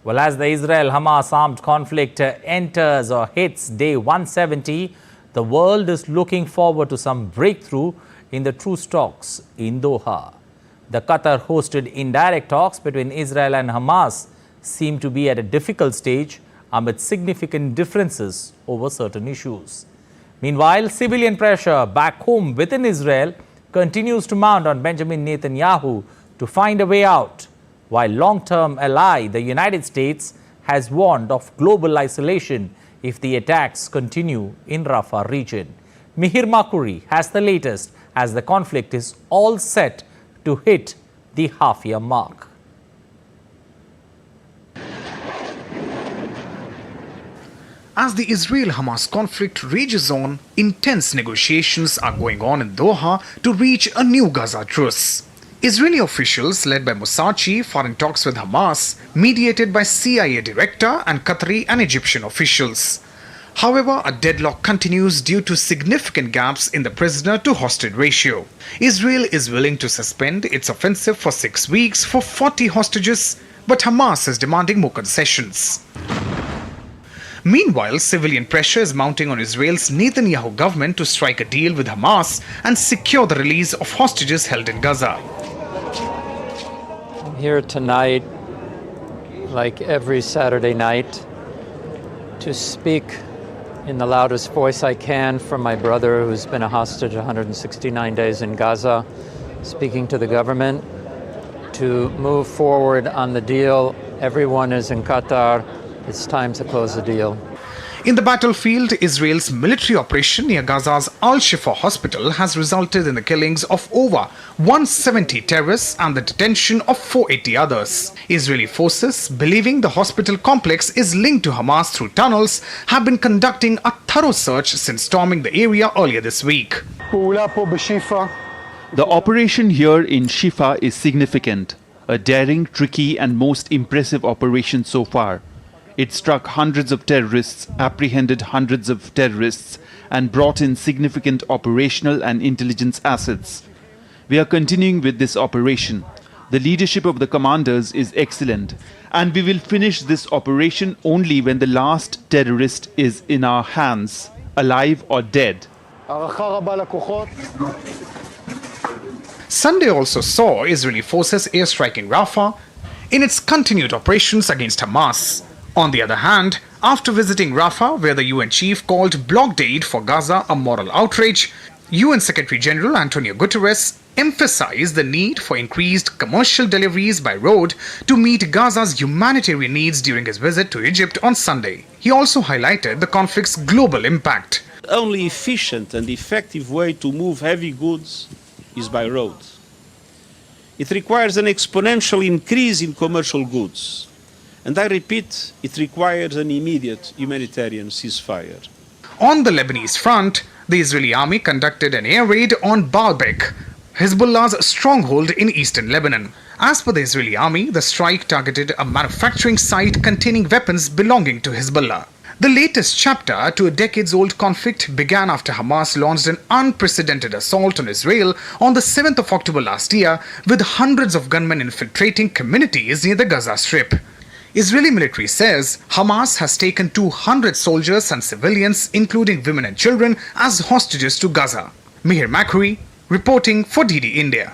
Well, as the Israel-Hamas armed conflict enters or hits day 170, the world is looking forward to some breakthrough in the truce talks in Doha. The Qatar-hosted indirect talks between Israel and Hamas seem to be at a difficult stage amid significant differences over certain issues. Meanwhile, civilian pressure back home within Israel continues to mount on Benjamin Netanyahu to find a way out, while long-term ally, the United States, has warned of global isolation if the attacks continue in Rafah region. Mihir Makuri has the latest as the conflict is all set to hit the half-year mark. As the Israel-Hamas conflict rages on, intense negotiations are going on in Doha to reach a new Gaza truce. Israeli officials led by Mossad chief are in talks with Hamas, mediated by CIA director and Qatari and Egyptian officials. However, a deadlock continues due to significant gaps in the prisoner-to-hostage ratio. Israel is willing to suspend its offensive for 6 weeks for 40 hostages, but Hamas is demanding more concessions. Meanwhile, civilian pressure is mounting on Israel's Netanyahu government to strike a deal with Hamas and secure the release of hostages held in Gaza. I'm here tonight, like every Saturday night, to speak in the loudest voice I can for my brother who's been a hostage 169 days in Gaza, speaking to the government to move forward on the deal. Everyone is in Qatar. It's time to close the deal. In the battlefield, Israel's military operation near Gaza's Al-Shifa hospital has resulted in the killings of over 170 terrorists and the detention of 480 others. Israeli forces, believing the hospital complex is linked to Hamas through tunnels, have been conducting a thorough search since storming the area earlier this week. The operation here in Shifa is significant, a daring, tricky and most impressive operation so far. It struck hundreds of terrorists, apprehended hundreds of terrorists, and brought in significant operational and intelligence assets. We are continuing with this operation. The leadership of the commanders is excellent, and we will finish this operation only when the last terrorist is in our hands, alive or dead. Sunday also saw Israeli forces airstriking Rafah in its continued operations against Hamas. On the other hand, after visiting Rafah, where the UN chief called blockade for Gaza a moral outrage, UN Secretary General Antonio Guterres emphasized the need for increased commercial deliveries by road to meet Gaza's humanitarian needs during his visit to Egypt on Sunday. He also highlighted the conflict's global impact. The only efficient and effective way to move heavy goods is by road. It requires an exponential increase in commercial goods. And I repeat, it requires an immediate humanitarian ceasefire. On the Lebanese front, the Israeli army conducted an air raid on Baalbek, Hezbollah's stronghold in eastern Lebanon. As per the Israeli army, the strike targeted a manufacturing site containing weapons belonging to Hezbollah. The latest chapter to a decades-old conflict began after Hamas launched an unprecedented assault on Israel on the 7th of October last year, with hundreds of gunmen infiltrating communities near the Gaza Strip. Israeli military says Hamas has taken 200 soldiers and civilians, including women and children, as hostages to Gaza. Mihir Makuri, reporting for DD India.